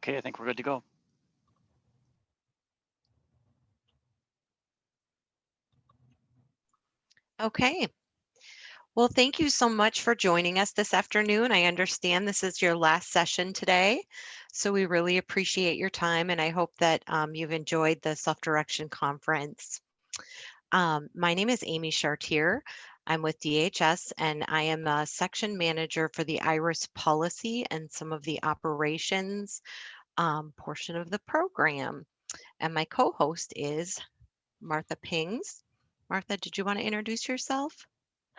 Okay, I think we're good to go. Okay. Well, thank you so much for joining us this afternoon. I understand this is your last session today, so we really appreciate your time, and I hope that you've enjoyed the Self-Direction Conference. My name is Amy Chartier. I'm with DHS, and I am a section manager for the IRIS policy and some of the operations portion of the program. And my co-host is Martha Pings. Martha, did you want to introduce yourself?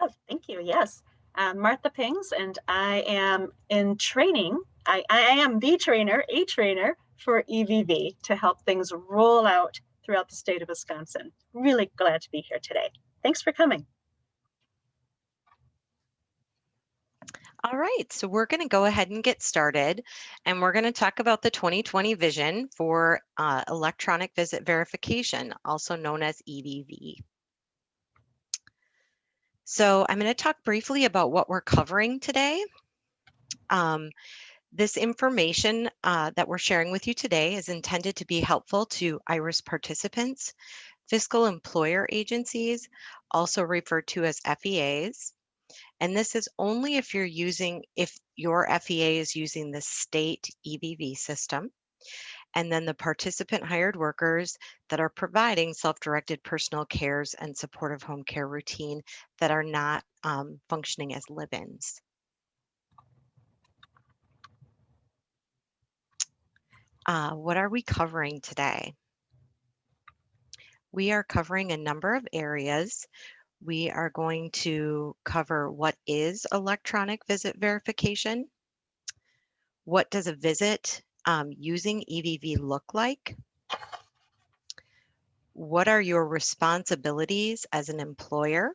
Oh, thank you. Yes. I'm Martha Pings, and I am in training. I am the trainer, a trainer for EVV to help things roll out throughout the state of Wisconsin. Really glad to be here today. Thanks for coming. All right, so we're going to go ahead and get started, and we're going to talk about the 2020 vision for electronic visit verification, also known as EVV. So I'm going to talk briefly about what we're covering today. This information that we're sharing with you today is intended to be helpful to IRIS participants, fiscal employer agencies, also referred to as FEAs. And this is only if your FEA is using the state EVV system, and then the participant hired workers that are providing self-directed personal cares and supportive home care routine that are not functioning as live-ins. What are we covering today? We are covering a number of areas. We are going to cover what is electronic visit verification. What does a visit using EVV look like? What are your responsibilities as an employer?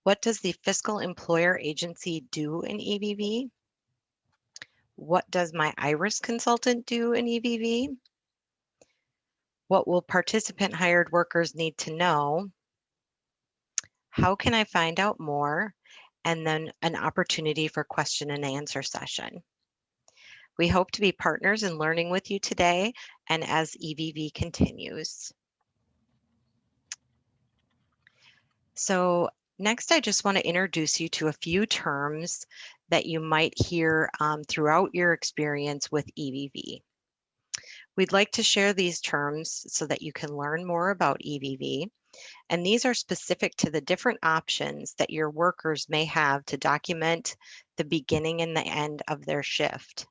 What does the fiscal employer agency do in EVV? What does my IRIS consultant do in EVV? What will participant hired workers need to know? How can I find out more? And then an opportunity for question and answer session. We hope to be partners in learning with you today and as EVV continues. So next, I just want to introduce you to a few terms that you might hear throughout your experience with EVV. We'd like to share these terms so that you can learn more about EVV, and these are specific to the different options that your workers may have to document the beginning and the end of their shift.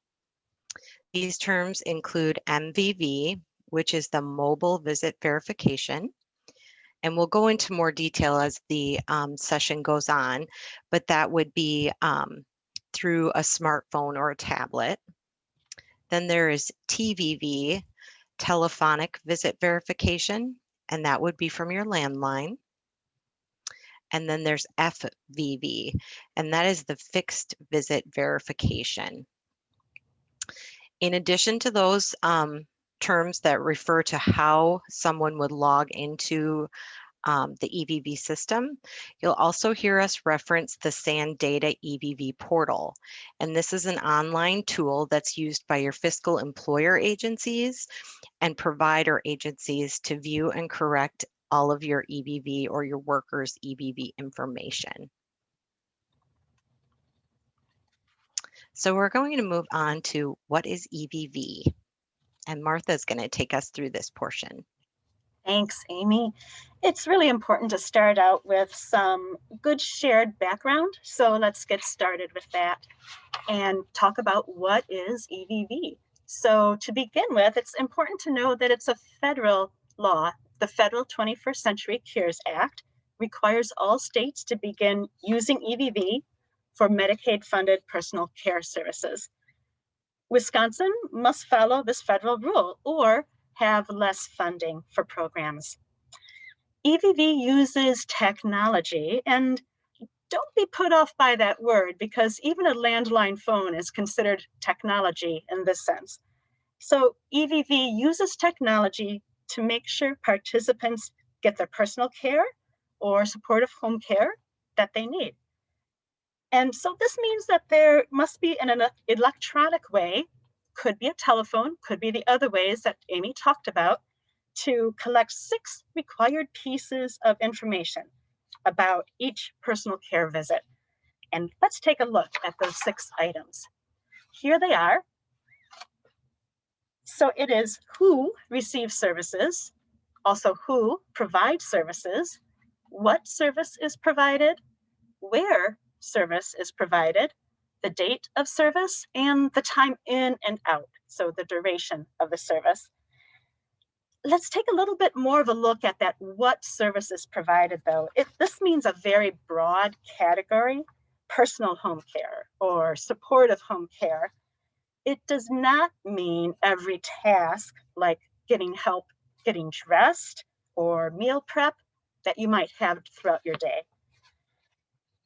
These terms include MVV, which is the mobile visit verification. And we'll go into more detail as the session goes on, but that would be through a smartphone or a tablet. Then there is TVV, telephonic visit verification, and that would be from your landline. And then there's FVV, and that is the fixed visit verification. In addition to those terms that refer to how someone would log into the EVV system, you'll also hear us reference the SAN Data EVV portal. And this is an online tool that's used by your fiscal employer agencies and provider agencies to view and correct all of your EVV or your workers' EVV information. So we're going to move on to what is EVV, and Martha is going to take us through this portion. Thanks, Amy. It's really important to start out with some good shared background. So let's get started with that and talk about what is EVV. So to begin with, it's important to know that it's a federal law. The Federal 21st Century Cures Act requires all states to begin using EVV for Medicaid-funded personal care services. Wisconsin must follow this federal rule or have less funding for programs. EVV uses technology, and don't be put off by that word because even a landline phone is considered technology in this sense. So EVV uses technology to make sure participants get their personal care or supportive home care that they need. And so this means that there must be an electronic way could be a telephone, could be the other ways that Amy talked about, to collect 6 required pieces of information about each personal care visit. And let's take a look at those 6 items. Here they are. So it is who receives services, also who provides services, what service is provided, where service is provided, the date of service, and the time in and out, so the duration of the service. Let's take a little bit more of a look at that what service is provided though. This means a very broad category, personal home care or supportive home care. It does not mean every task like getting help getting dressed or meal prep that you might have throughout your day.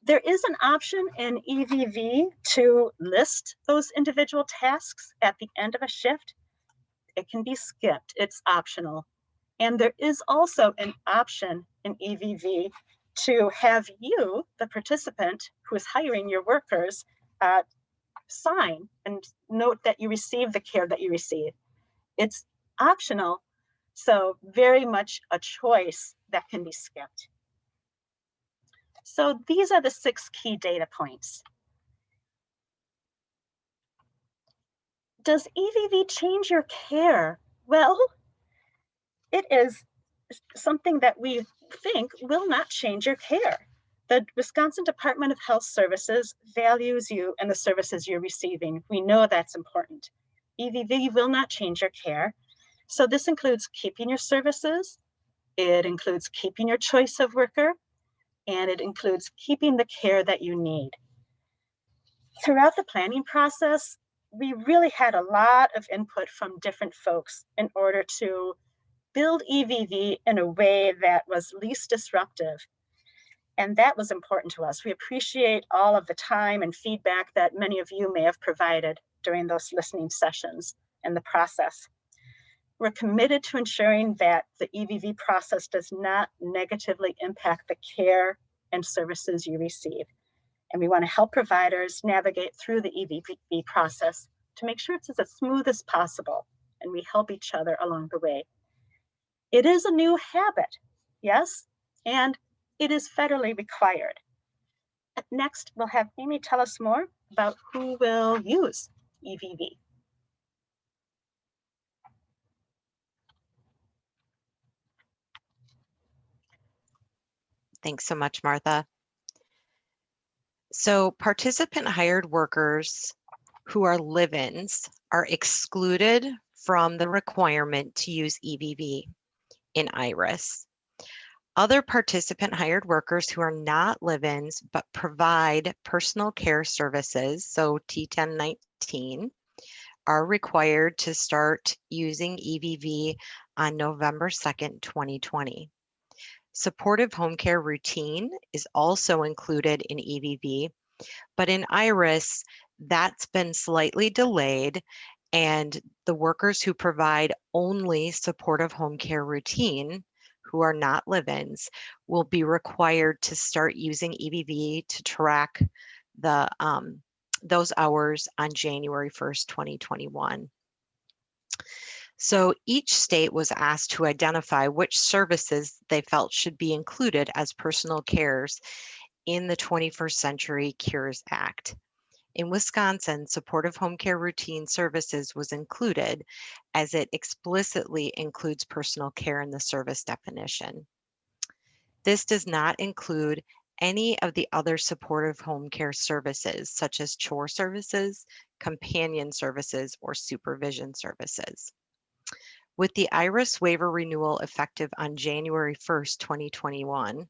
There is an option in EVV to list those individual tasks at the end of a shift. It can be skipped, it's optional. And there is also an option in EVV to have you, the participant who is hiring your workers, sign and note that you receive the care that you receive. It's optional, so very much a choice that can be skipped. So these are the 6 key data points. Does EVV change your care? Well, it is something that we think will not change your care. The Wisconsin Department of Health Services values you and the services you're receiving. We know that's important. EVV will not change your care. So this includes keeping your services, it includes keeping your choice of worker, and it includes keeping the care that you need. Throughout the planning process, we really had a lot of input from different folks in order to build EVV in a way that was least disruptive. And that was important to us. We appreciate all of the time and feedback that many of you may have provided during those listening sessions and the process. We're committed to ensuring that the EVV process does not negatively impact the care and services you receive. And we want to help providers navigate through the EVV process to make sure it's as smooth as possible, and we help each other along the way. It is a new habit, yes, and it is federally required. Next, we'll have Amy tell us more about who will use EVV. Thanks so much, Martha. So participant hired workers who are live-ins are excluded from the requirement to use EVV in IRIS. Other participant hired workers who are not live-ins but provide personal care services, so T1019, are required to start using EVV on November 2nd, 2020. Supportive home care routine is also included in EVV, but in IRIS, that's been slightly delayed, and the workers who provide only supportive home care routine, who are not live-ins, will be required to start using EVV to track the those hours on January 1st, 2021. So each state was asked to identify which services they felt should be included as personal cares in the 21st Century Cures Act. In Wisconsin, supportive home care routine services was included as it explicitly includes personal care in the service definition. This does not include any of the other supportive home care services, such as chore services, companion services, or supervision services. With the IRIS waiver renewal effective on January 1st, 2021,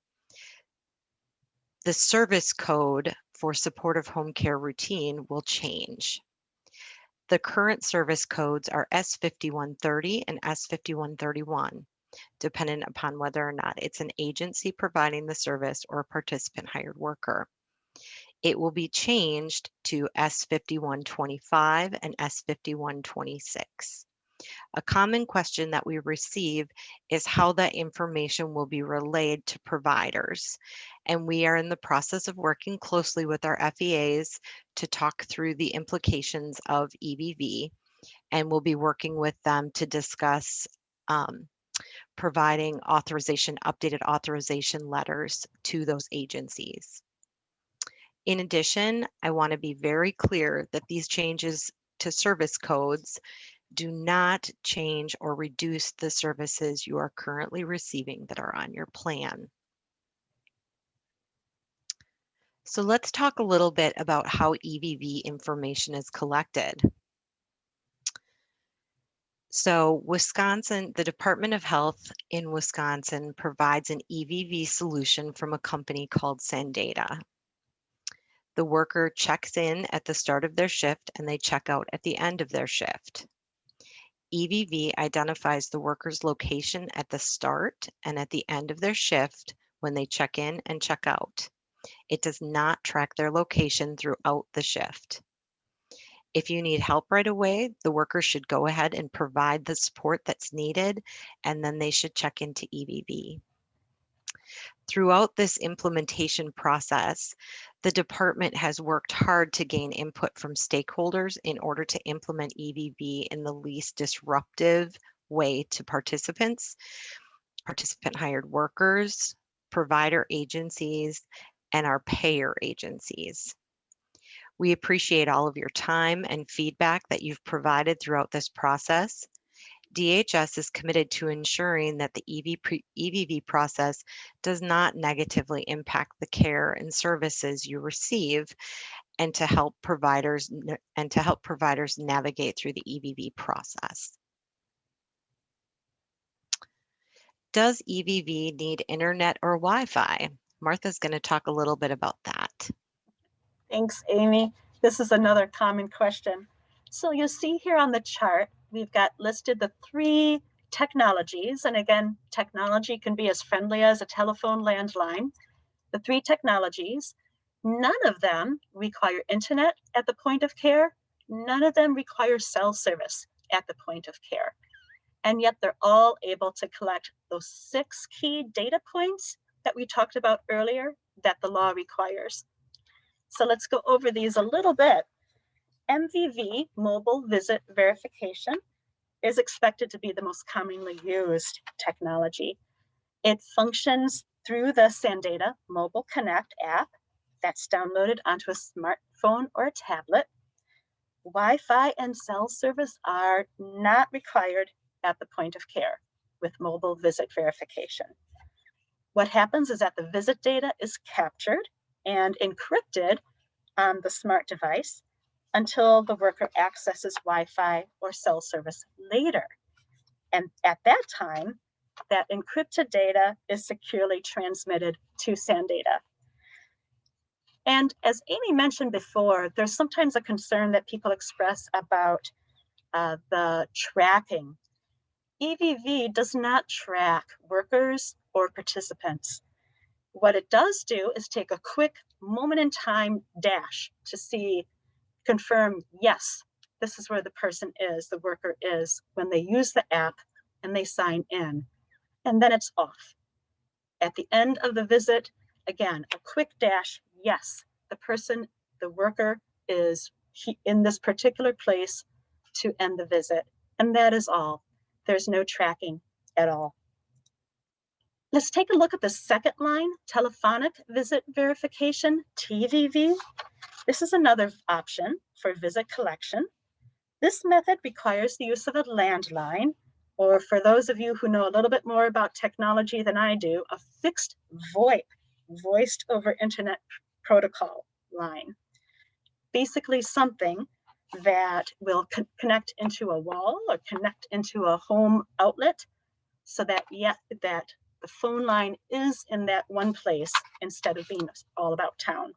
the service code for supportive home care routine will change. The current service codes are S5130 and S5131, dependent upon whether or not it's an agency providing the service or a participant hired worker. It will be changed to S5125 and S5126. A common question that we receive is how that information will be relayed to providers. And we are in the process of working closely with our FEAs to talk through the implications of EVV and we'll be working with them to discuss providing updated authorization letters to those agencies. In addition, I want to be very clear that these changes to service codes do not change or reduce the services you are currently receiving that are on your plan. So let's talk a little bit about how EVV information is collected. So Wisconsin, the Department of Health in Wisconsin provides an EVV solution from a company called Sendata. The worker checks in at the start of their shift and they check out at the end of their shift. EVV identifies the worker's location at the start and at the end of their shift when they check in and check out. It does not track their location throughout the shift. If you need help right away, the worker should go ahead and provide the support that's needed, and then they should check into EVV. Throughout this implementation process, the department has worked hard to gain input from stakeholders in order to implement EVV in the least disruptive way to participants, participant hired workers, provider agencies, and our payer agencies. We appreciate all of your time and feedback that you've provided throughout this process. DHS is committed to ensuring that the EVV process does not negatively impact the care and services you receive, and to help providers navigate through the EVV process. Does EVV need internet or Wi-Fi? Martha's going to talk a little bit about that. Thanks, Amy. This is another common question. So you'll see here on the chart, we've got listed the 3 technologies. And again, technology can be as friendly as a telephone landline. The 3 technologies, none of them require internet at the point of care. None of them require cell service at the point of care. And yet they're all able to collect those 6 key data points that we talked about earlier that the law requires. So let's go over these a little bit. MVV, mobile visit verification, is expected to be the most commonly used technology. It functions through the Sendata Mobile Connect app that's downloaded onto a smartphone or a tablet. Wi-Fi and cell service are not required at the point of care with mobile visit verification. What happens is that the visit data is captured and encrypted on the smart device until the worker accesses Wi-Fi or cell service later. And at that time, that encrypted data is securely transmitted to Sendata. And as Amy mentioned before, there's sometimes a concern that people express about the tracking. EVV does not track workers or participants. What it does do is take a quick moment in time dash to confirm, yes, this is where the person is, the worker is, when they use the app and they sign in, and then it's off. At the end of the visit, again, a quick dash, yes, the worker is in this particular place to end the visit, and that is all. There's no tracking at all. Let's take a look at the second line, telephonic visit verification, TVV. This is another option for visit collection. This method requires the use of a landline, or for those of you who know a little bit more about technology than I do, a fixed VoIP, voiced over internet protocol line. Basically something that will connect into a wall or connect into a home outlet so that the phone line is in that one place instead of being all about town.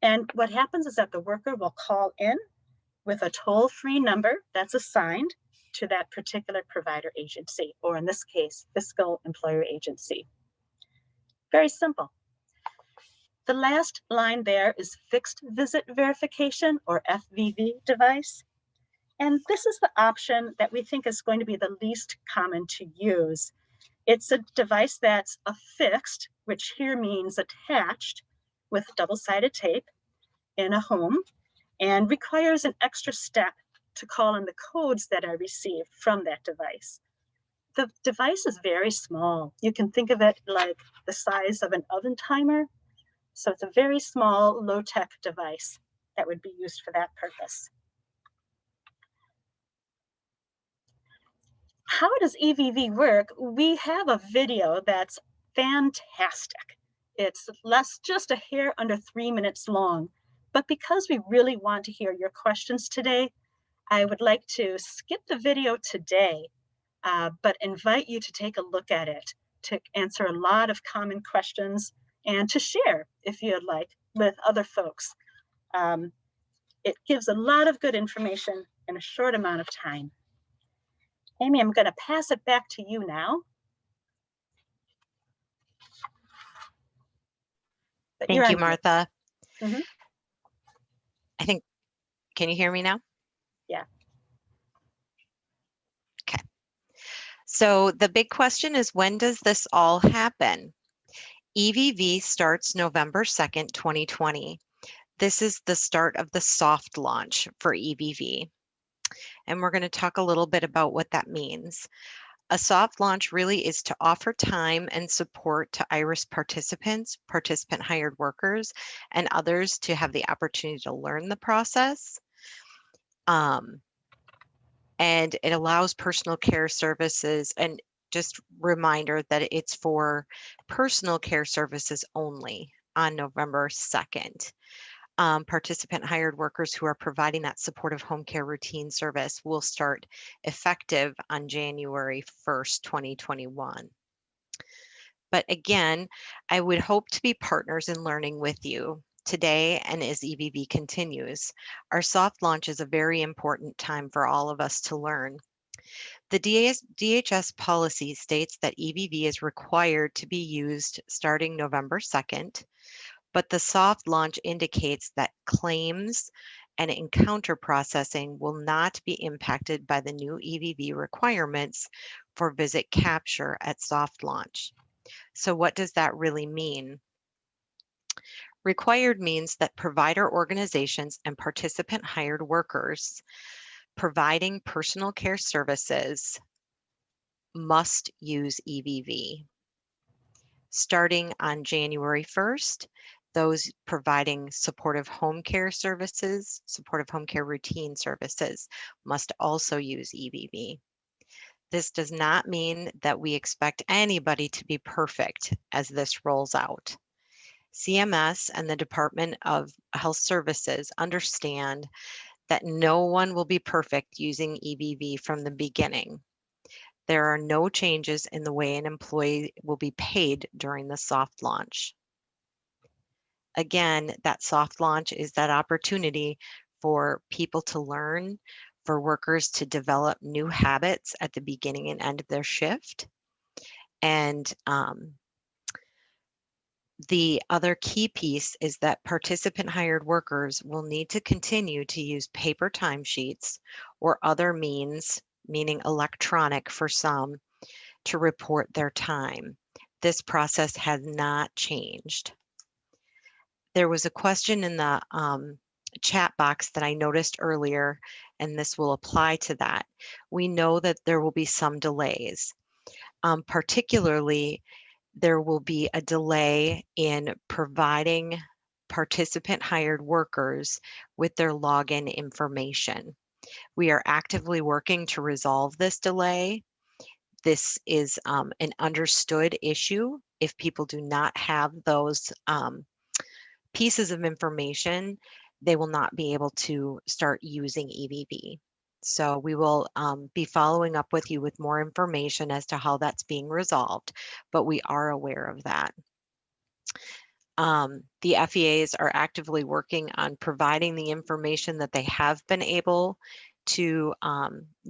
And what happens is that the worker will call in with a toll-free number that's assigned to that particular provider agency, or in this case, fiscal employer agency. Very simple. The last line there is fixed visit verification, or FVV device. And this is the option that we think is going to be the least common to use. It's a device that's affixed, which here means attached with double-sided tape in a home, and requires an extra step to call on the codes that are received from that device. The device is very small. You can think of it like the size of an oven timer. So it's a very small, low-tech device that would be used for that purpose. How does EVV work? We have a video that's fantastic. It's just a hair under 3 minutes long. But because we really want to hear your questions today, I would like to skip the video today, but invite you to take a look at it, to answer a lot of common questions, and to share, if you'd like, with other folks. It gives a lot of good information in a short amount of time. Amy, I'm going to pass it back to you now. But Thank you, on mute. Martha. Mhm. I think, can you hear me now? Yeah. Okay. So the big question is, when does this all happen? EVV starts November 2nd, 2020. This is the start of the soft launch for EVV. And we're going to talk a little bit about what that means. A soft launch really is to offer time and support to IRIS participants, participant hired workers, and others to have the opportunity to learn the process. And it allows personal care services, and just reminder that it's for personal care services only on November 2nd. Participant hired workers who are providing that supportive home care routine service will start effective on January 1st, 2021. But again, I would hope to be partners in learning with you today and as EVV continues. Our soft launch is a very important time for all of us to learn. The DHS policy states that EVV is required to be used starting November 2nd, but the soft launch indicates that claims and encounter processing will not be impacted by the new EVV requirements for visit capture at soft launch. So what does that really mean? Required means that provider organizations and participant hired workers providing personal care services must use EVV. Starting on January 1st, those providing supportive home care services, supportive home care routine services must also use EVV. This does not mean that we expect anybody to be perfect as this rolls out. CMS and the Department of Health Services understand that no one will be perfect using EVV from the beginning. There are no changes in the way an employee will be paid during the soft launch. Again, that soft launch is that opportunity for people to learn, for workers to develop new habits at the beginning and end of their shift. And the other key piece is that participant hired workers will need to continue to use paper timesheets or other means, meaning electronic for some, to report their time. This process has not changed. There was a question in the chat box that I noticed earlier, and this will apply to that. We know that there will be some delays. Particularly, there will be a delay in providing participant hired workers with their login information. We are actively working to resolve this delay. This is an understood issue. If people do not have those pieces of information, they will not be able to start using EVV. So we will be following up with you with more information as to how that's being resolved, but we are aware of that. The FEAs are actively working on providing the information that they have been able to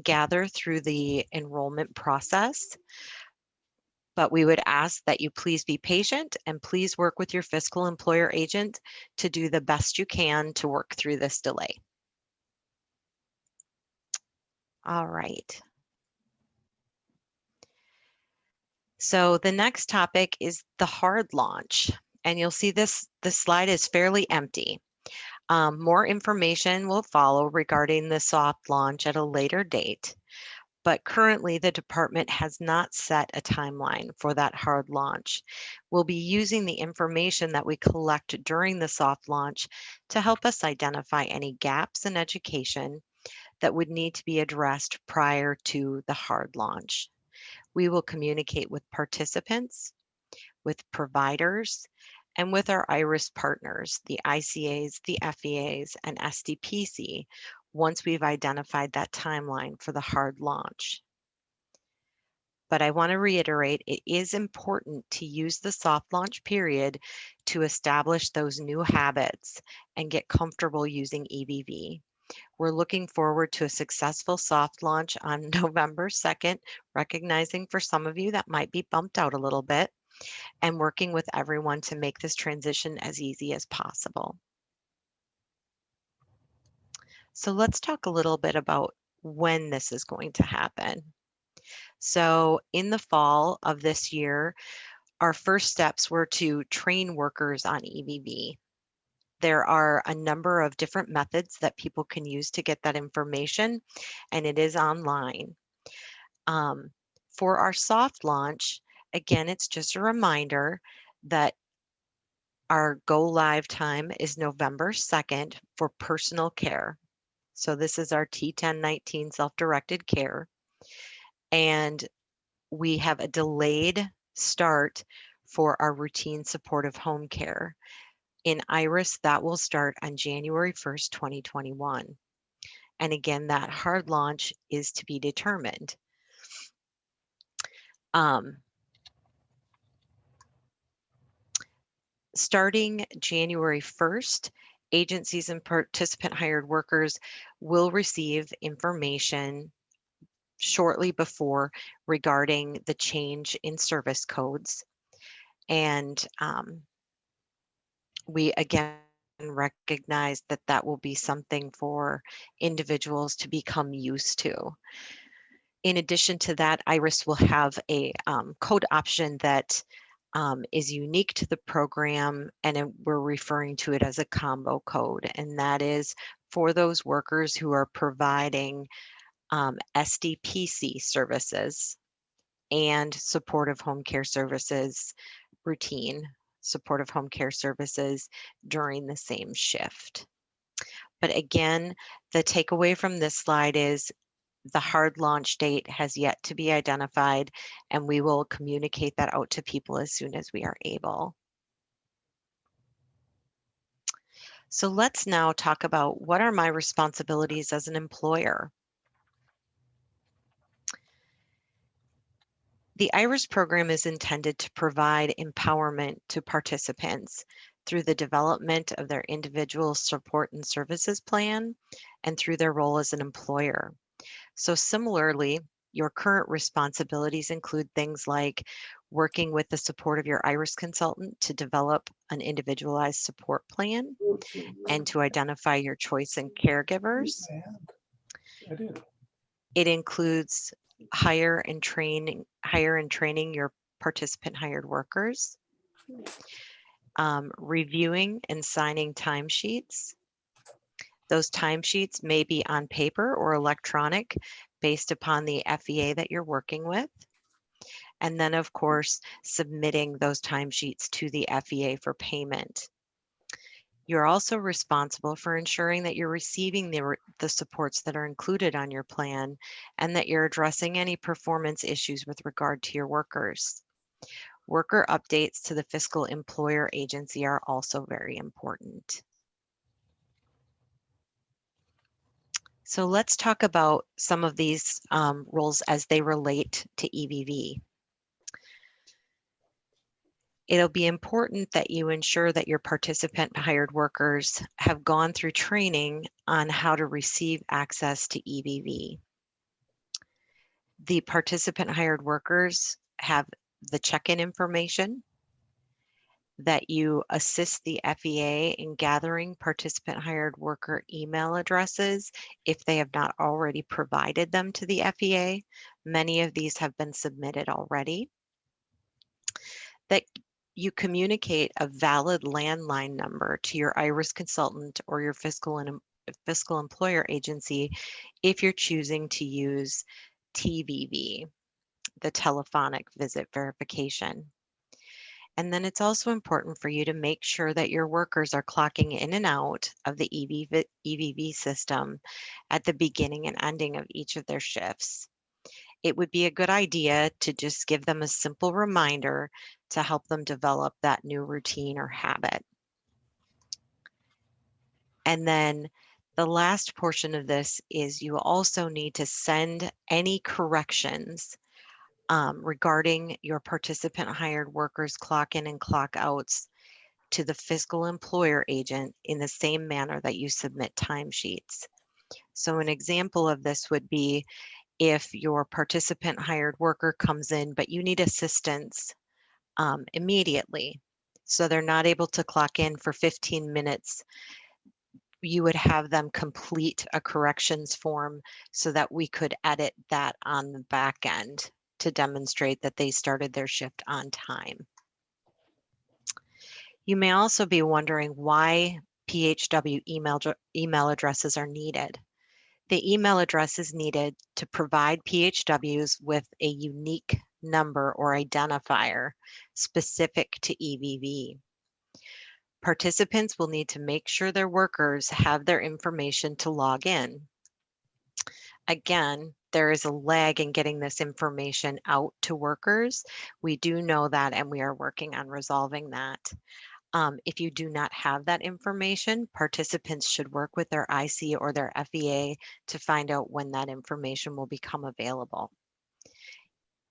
gather through the enrollment process. But we would ask that you please be patient and please work with your fiscal employer agent to do the best you can to work through this delay. All right. So the next topic is the hard launch. And you'll see this slide is fairly empty. More information will follow regarding the soft launch at a later date, but currently the department has not set a timeline for that hard launch. We'll be using the information that we collect during the soft launch to help us identify any gaps in education that would need to be addressed prior to the hard launch. We will communicate with participants, with providers, and with our IRIS partners, the ICAs, the FEAs, and SDPC, once we've identified that timeline for the hard launch. But I want to reiterate, it is important to use the soft launch period to establish those new habits and get comfortable using EVV. We're looking forward to a successful soft launch on November 2nd, recognizing for some of you that might be bumped out a little bit, and working with everyone to make this transition as easy as possible. So let's talk a little bit about when this is going to happen. So in the fall of this year, our first steps were to train workers on EVV. There are a number of different methods that people can use to get that information, and it is online. For our soft launch, again, it's just a reminder that our go live time is November 2nd for personal care. So this is our T1019 self-directed care. And we have a delayed start for our routine supportive home care. In IRIS, that will start on January 1st, 2021. And again, that hard launch is to be determined. Starting January 1st, agencies and participant hired workers will receive information shortly before regarding the change in service codes. And we again recognize that that will be something for individuals to become used to. In addition to that, IRIS will have a code option that is unique to the program, and we're referring to it as a combo code, and that is for those workers who are providing SDPC services and supportive home care services, routine supportive home care services during the same shift. But again, the takeaway from this slide is the hard launch date has yet to be identified, and we will communicate that out to people as soon as we are able. So let's now talk about what are my responsibilities as an employer. The IRIS program is intended to provide empowerment to participants through the development of their individual support and services plan and through their role as an employer. So similarly, your current responsibilities include things like working with the support of your IRIS consultant to develop an individualized support plan and to identify your choice in caregivers. It includes hire and training your participant hired workers, reviewing and signing timesheets. Those timesheets may be on paper or electronic based upon the FEA that you're working with. And then, of course, submitting those timesheets to the FEA for payment. You're also responsible for ensuring that you're receiving the supports that are included on your plan and that you're addressing any performance issues with regard to your workers. Worker updates to the fiscal employer agency are also very important. So let's talk about some of these roles as they relate to EVV. It'll be important that you ensure that your participant hired workers have gone through training on how to receive access to EVV. The participant hired workers have the check-in information, that you assist the FEA in gathering participant hired worker email addresses if they have not already provided them to the FEA. Many of these have been submitted already. That you communicate a valid landline number to your IRIS consultant or your fiscal employer agency if you're choosing to use TVV, the telephonic visit verification. And then it's also important for you to make sure that your workers are clocking in and out of the EVV system at the beginning and ending of each of their shifts. It would be a good idea to just give them a simple reminder to help them develop that new routine or habit. And then the last portion of this is you also need to send any corrections regarding your participant hired workers clock in and clock outs to the fiscal employer agent in the same manner that you submit timesheets. So an example of this would be if your participant hired worker comes in, but you need assistance immediately. So they're not able to clock in for 15 minutes. You would have them complete a corrections form so that we could edit that on the back end to demonstrate that they started their shift on time. You may also be wondering why PHW email addresses are needed. The email address is needed to provide PHWs with a unique number or identifier specific to EVV. Participants will need to make sure their workers have their information to log in. Again, there is a lag in getting this information out to workers. We do know that, and we are working on resolving that. If you do not have that information, participants should work with their IC or their FEA to find out when that information will become available.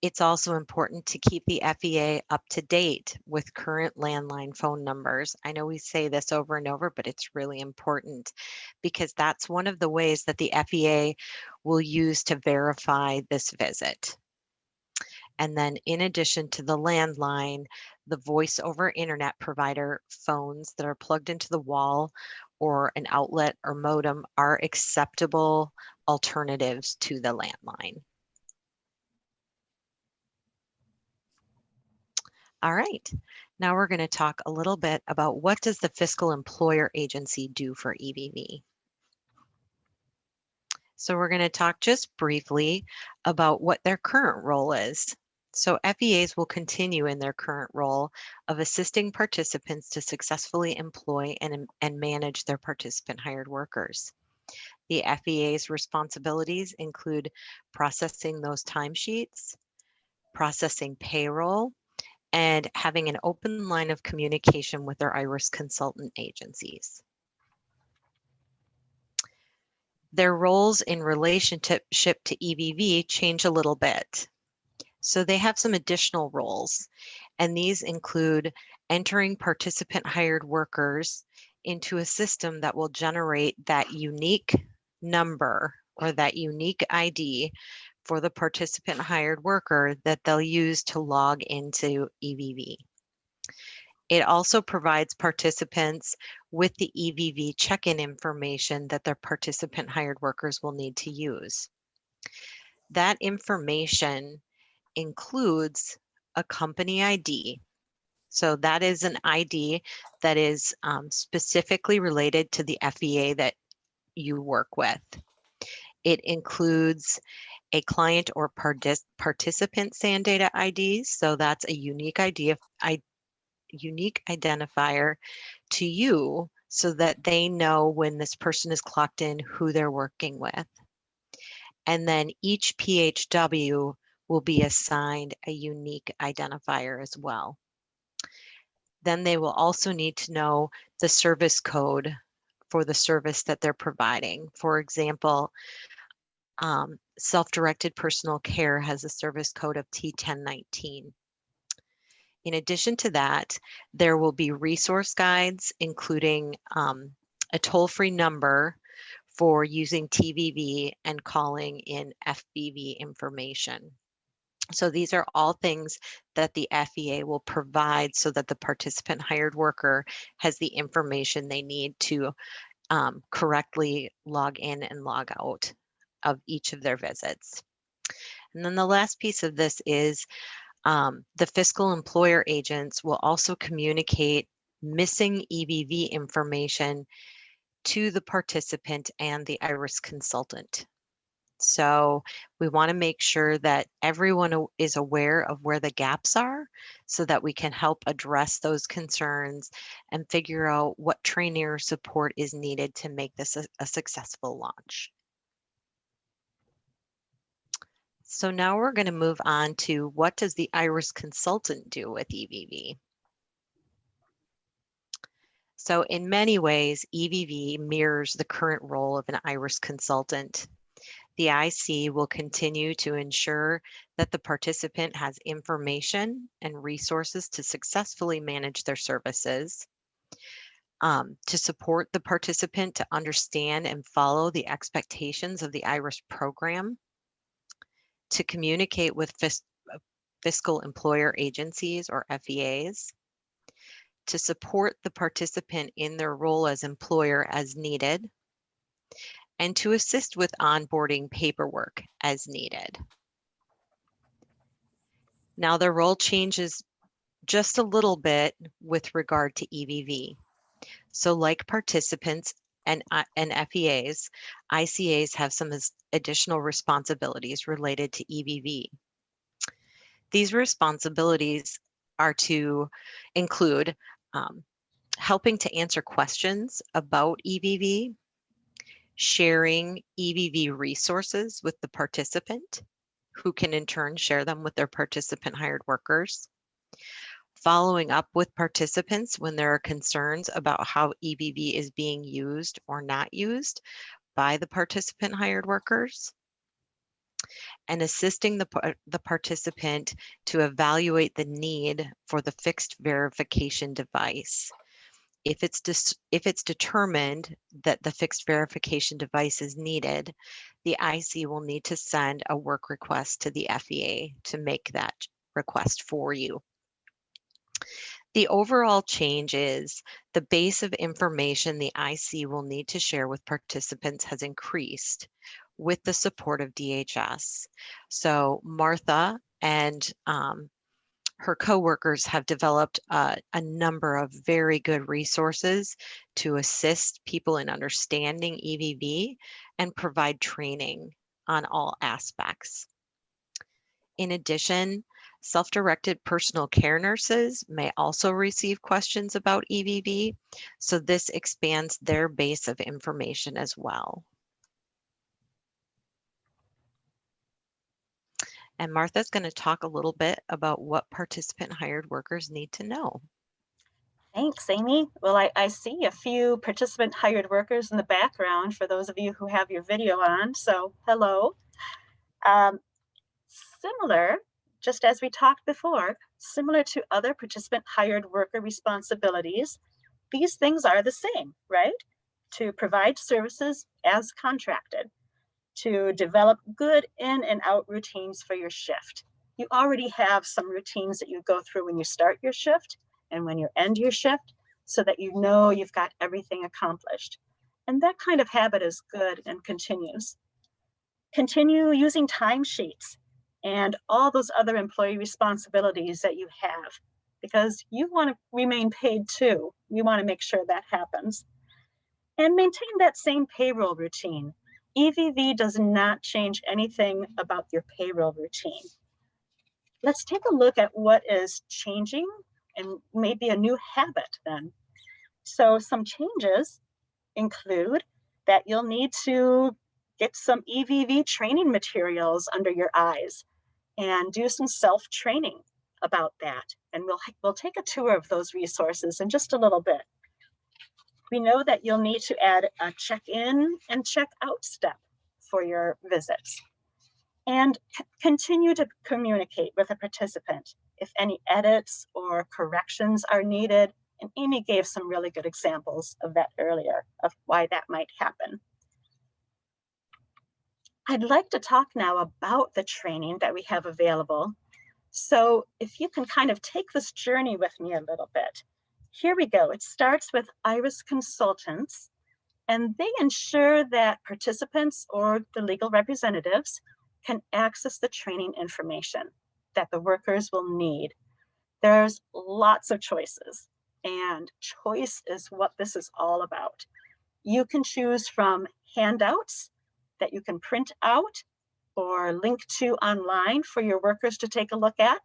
It's also important to keep the FEA up to date with current landline phone numbers. I know we say this over and over, but it's really important because that's one of the ways that the FEA will use to verify this visit. And then in addition to the landline, the voice over internet provider phones that are plugged into the wall or an outlet or modem are acceptable alternatives to the landline. All right, now we're going to talk a little bit about what does the fiscal employer agency do for EVV. So we're going to talk just briefly about what their current role is. So FEAs will continue in their current role of assisting participants to successfully employ and manage their participant hired workers. The FEA's responsibilities include processing those timesheets, processing payroll, and having an open line of communication with their IRIS consultant agencies. Their roles in relationship to EVV change a little bit. So they have some additional roles, and these include entering participant hired workers into a system that will generate that unique number or that unique ID for the participant hired worker that they'll use to log into EVV. It also provides participants with the EVV check-in information that their participant hired workers will need to use. That information includes a company ID. So that is an ID that is specifically related to the FEA that you work with. It includes a client or participant SAN data ID. So that's a unique identifier to you so that they know when this person is clocked in who they're working with. And then each PHW will be assigned a unique identifier as well. Then they will also need to know the service code for the service that they're providing. For example, self-directed personal care has a service code of T1019. In addition to that, there will be resource guides, including a toll-free number for using TVV and calling in FBV information. So these are all things that the FEA will provide so that the participant hired worker has the information they need to correctly log in and log out of each of their visits. And then the last piece of this is The fiscal employer agents will also communicate missing EVV information to the participant and the IRIS consultant. So we want to make sure that everyone is aware of where the gaps are so that we can help address those concerns and figure out what training or support is needed to make this a successful launch. So now we're going to move on to what does the IRIS consultant do with EVV? So in many ways, EVV mirrors the current role of an IRIS consultant. The IC will continue to ensure that the participant has information and resources to successfully manage their services, to support the participant to understand and follow the expectations of the IRIS program, to communicate with fiscal employer agencies or FEAs, to support the participant in their role as employer as needed, and to assist with onboarding paperwork as needed. Now the role changes just a little bit with regard to EVV. So like participants and FEAs, ICAs have some additional responsibilities related to EVV. These responsibilities are to include helping to answer questions about EVV, sharing EVV resources with the participant, who can in turn share them with their participant hired workers, following up with participants when there are concerns about how EVV is being used or not used by the participant hired workers, and assisting the participant to evaluate the need for the fixed verification device. If it's determined that the fixed verification device is needed, the IC will need to send a work request to the FEA to make that request for you. The overall change is the base of information the IC will need to share with participants has increased with the support of DHS. So Martha and her coworkers have developed a number of very good resources to assist people in understanding EVV and provide training on all aspects. In addition, self-directed personal care nurses may also receive questions about EVV, so this expands their base of information as well. And Martha's going to talk a little bit about what participant hired workers need to know. Thanks, Amy. Well, I see a few participant hired workers in the background for those of you who have your video on, so hello. Similar, just as we talked before, similar to other participant hired worker responsibilities, these things are the same, right? To provide services as contracted, to develop good in and out routines for your shift. You already have some routines that you go through when you start your shift and when you end your shift so that you know you've got everything accomplished. And that kind of habit is good and continues. Continue using timesheets and all those other employee responsibilities that you have because you want to remain paid too. You want to make sure that happens. And maintain that same payroll routine. EVV does not change anything about your payroll routine. Let's take a look at what is changing and maybe a new habit then. So some changes include that you'll need to get some EVV training materials under your eyes and do some self-training about that. And we'll take a tour of those resources in just a little bit. We know that you'll need to add a check-in and check-out step for your visits. And continue to communicate with a participant if any edits or corrections are needed. And Amy gave some really good examples of that earlier, of why that might happen. I'd like to talk now about the training that we have available. So if you can kind of take this journey with me a little bit. Here we go. It starts with IRIS consultants, and they ensure that participants or the legal representatives can access the training information that the workers will need. There's lots of choices, and choice is what this is all about. You can choose from handouts that you can print out or link to online for your workers to take a look at.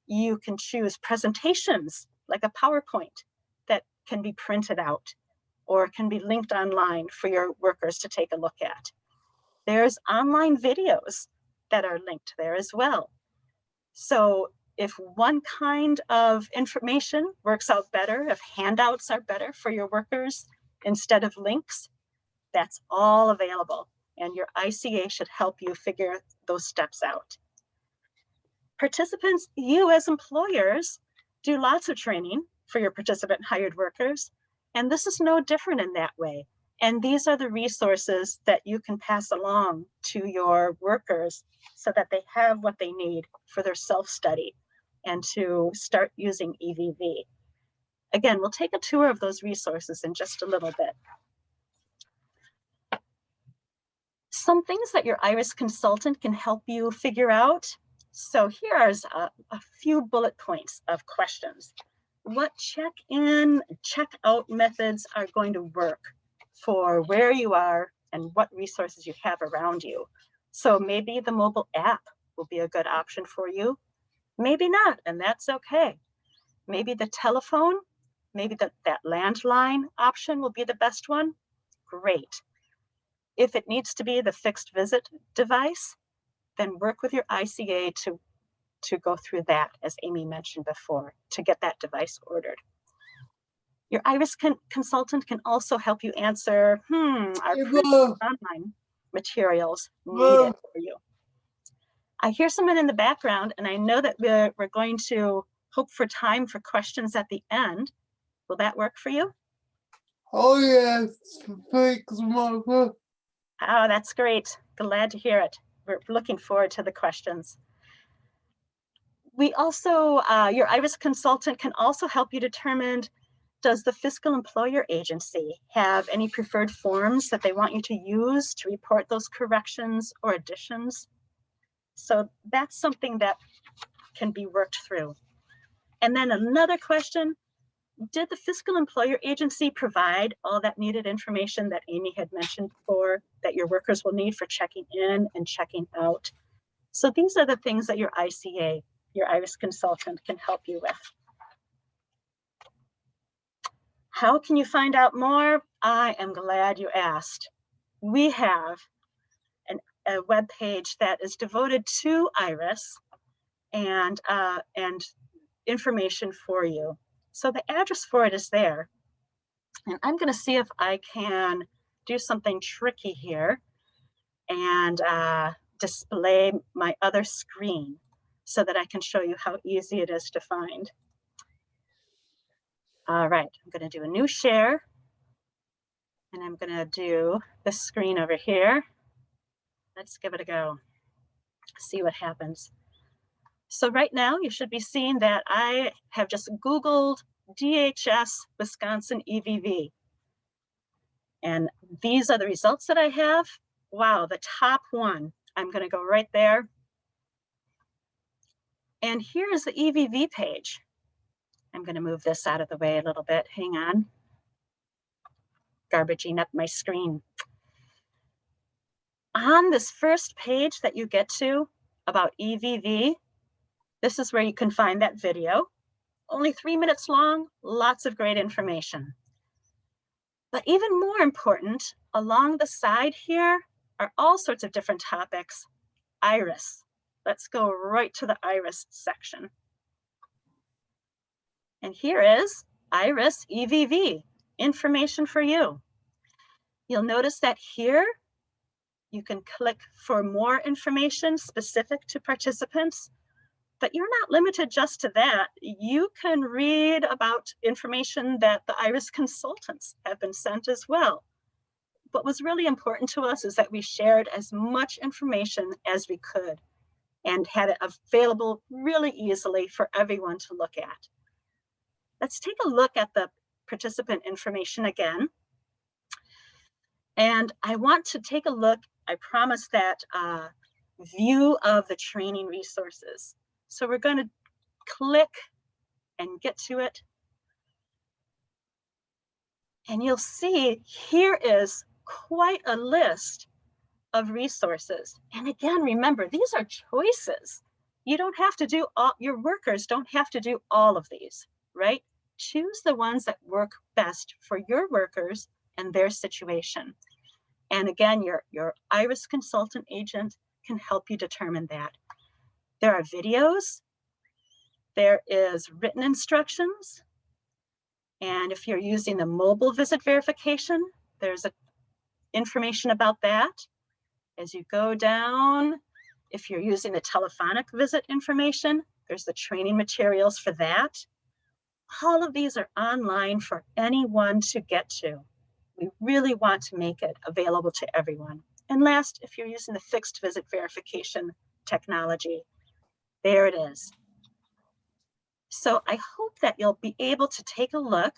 You can choose presentations like a PowerPoint that can be printed out or can be linked online for your workers to take a look at. There's online videos that are linked there as well. So if one kind of information works out better, if handouts are better for your workers instead of links, that's all available. And your ICA should help you figure those steps out. Participants, you as employers do lots of training for your participant hired workers, and this is no different in that way. And these are the resources that you can pass along to your workers so that they have what they need for their self-study and to start using EVV. Again, we'll take a tour of those resources in just a little bit. Some things that your IRIS consultant can help you figure out. So here's a few bullet points of questions. What check-in, check-out methods are going to work for where you are and what resources you have around you? So maybe the mobile app will be a good option for you. Maybe not, and that's okay. Maybe the telephone, maybe that landline option will be the best one. Great. If it needs to be the fixed visit device, then work with your ICA to go through that, as Amy mentioned before, to get that device ordered. Your IRIS consultant can also help you answer, are online materials needed for you? I hear someone in the background, and I know that we're going to hope for time for questions at the end. Will that work for you? Oh, yes. Thanks, Martha. Oh, that's great. Glad to hear it. We're looking forward to the questions. We also, your IRIS consultant can also help you determine, does the fiscal employer agency have any preferred forms that they want you to use to report those corrections or additions? So that's something that can be worked through. And then another question, did the fiscal employer agency provide all that needed information that Amy had mentioned before that your workers will need for checking in and checking out? So these are the things that your ICA, your IRIS consultant, can help you with. How can you find out more? I am glad you asked. We have a web page that is devoted to IRIS and information for you. So the address for it is there. And I'm going to see if I can do something tricky here and display my other screen so that I can show you how easy it is to find. All right, I'm going to do a new share. And I'm going to do this screen over here. Let's give it a go. See what happens. So right now you should be seeing that I have just Googled DHS Wisconsin EVV. And these are the results that I have. Wow, the top one. I'm going to go right there. And here is the EVV page. I'm going to move this out of the way a little bit. Hang on. Garbaging up my screen. On this first page that you get to about EVV, this is where you can find that video. Only 3 minutes long, lots of great information. But even more important, along the side here are all sorts of different topics. IRIS. Let's go right to the IRIS section. And here is IRIS EVV, information for you. You'll notice that here you can click for more information specific to participants, but you're not limited just to that. You can read about information that the IRIS consultants have been sent as well. What was really important to us is that we shared as much information as we could and had it available really easily for everyone to look at. Let's take a look at the participant information again. And I want to take a look, I promise, that view of the training resources. So we're going to click and get to it. And you'll see here is quite a list of resources. And again, remember, these are choices. You don't have to do all, your workers don't have to do all of these, right? Choose the ones that work best for your workers and their situation. And again, your IRIS consultant agent can help you determine that. There are videos, there is written instructions, and if you're using the mobile visit verification, there's information about that. As you go down, if you're using the telephonic visit information, there's the training materials for that. All of these are online for anyone to get to. We really want to make it available to everyone. And last, if you're using the fixed visit verification technology, there it is. So I hope that you'll be able to take a look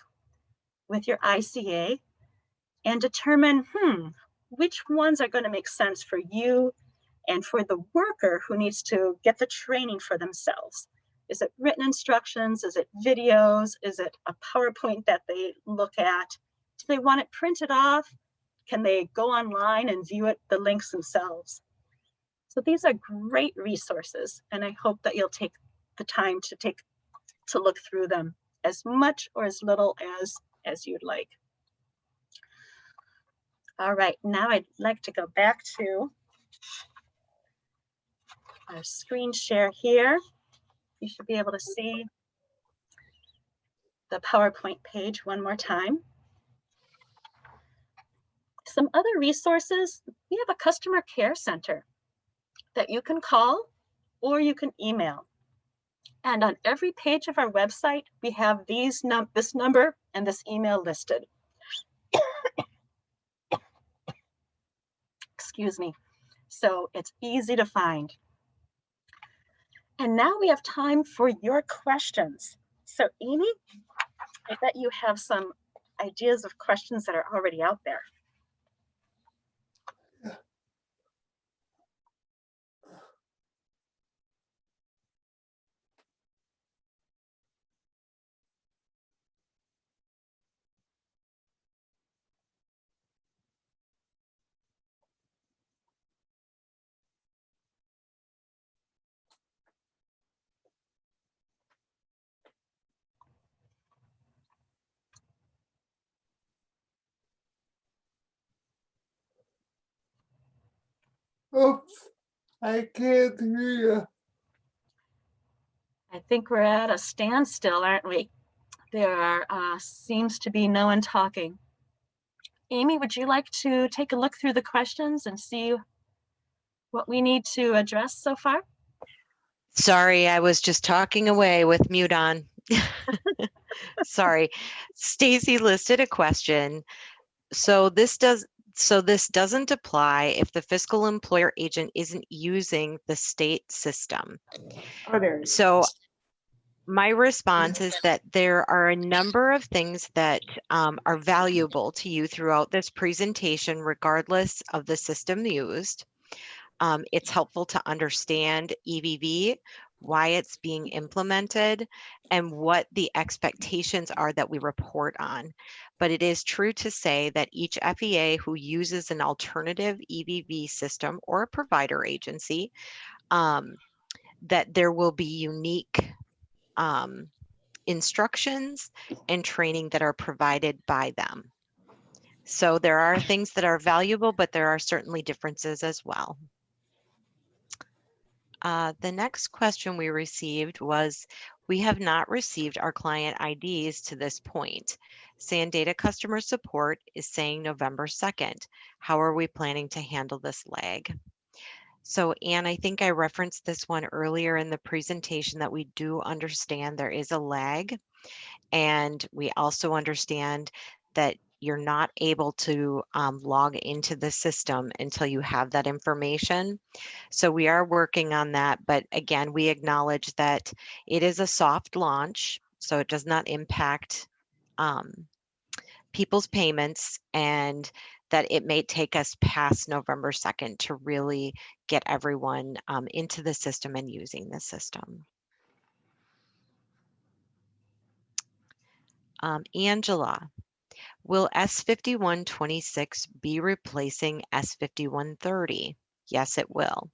with your ICA and determine, which ones are going to make sense for you and for the worker who needs to get the training for themselves. Is it written instructions? Is it videos? Is it a PowerPoint that they look at? Do they want it printed off? Can they go online and view it, the links themselves? So these are great resources, and I hope that you'll take the time to look through them as much or as little as you'd like. All right, now I'd like to go back to our screen share here. You should be able to see the PowerPoint page one more time. Some other resources, we have a customer care center that you can call or you can email. And on every page of our website, we have this number and this email listed. Excuse me. So it's easy to find. And now we have time for your questions. So Amy, I bet you have some ideas of questions that are already out there. Oops, I can't hear you. I think we're at a standstill, aren't we? There seems to be no one talking. Amy, would you like to take a look through the questions and see what we need to address so far? Sorry, I was just talking away with mute on. Sorry. Stacy listed a question. So this doesn't apply if the fiscal employer agent isn't using the state system. So my response is that there are a number of things that are valuable to you throughout this presentation, regardless of the system used. It's helpful to understand EVV, why it's being implemented, and what the expectations are that we report on. But it is true to say that each FEA who uses an alternative EVV system or a provider agency, that there will be unique instructions and training that are provided by them. So there are things that are valuable, but there are certainly differences as well. The next question we received was, we have not received our client IDs to this point. Sandata customer support is saying November 2nd. How are we planning to handle this lag? So Anne, I think I referenced this one earlier in the presentation that we do understand there is a lag. And we also understand that you're not able to log into the system until you have that information. So we are working on that, but again, we acknowledge that it is a soft launch, so it does not impact people's payments, and that it may take us past November 2nd to really get everyone into the system and using the system. Angela, will S5126 be replacing S5130? Yes, it will.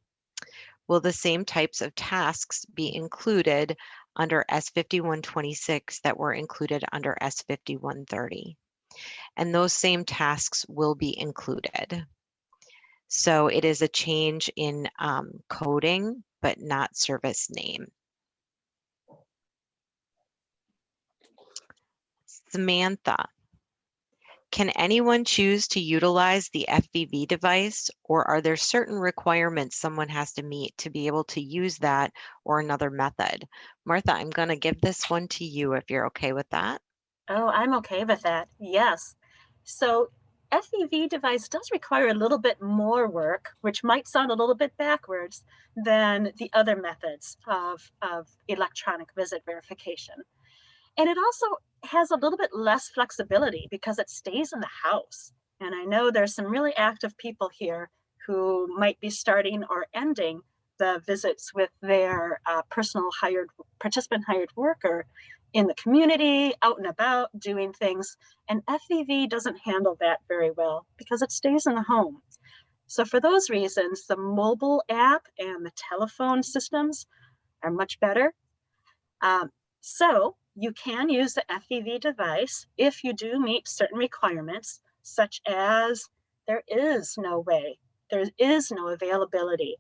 Will the same types of tasks be included under S5126 that were included under S5130? And those same tasks will be included. So it is a change in coding, but not service name. Samantha, can anyone choose to utilize the FEV device, or are there certain requirements someone has to meet to be able to use that or another method? Martha, I'm going to give this one to you if you're okay with that. Oh, I'm okay with that. Yes. So FEV device does require a little bit more work, which might sound a little bit backwards than the other methods of electronic visit verification. And it also has a little bit less flexibility because it stays in the house. And I know there's some really active people here who might be starting or ending the visits with their participant hired worker in the community, out and about, doing things. And FEV doesn't handle that very well because it stays in the home. So for those reasons, the mobile app and the telephone systems are much better. So you can use the FEV device if you do meet certain requirements, such as there is no availability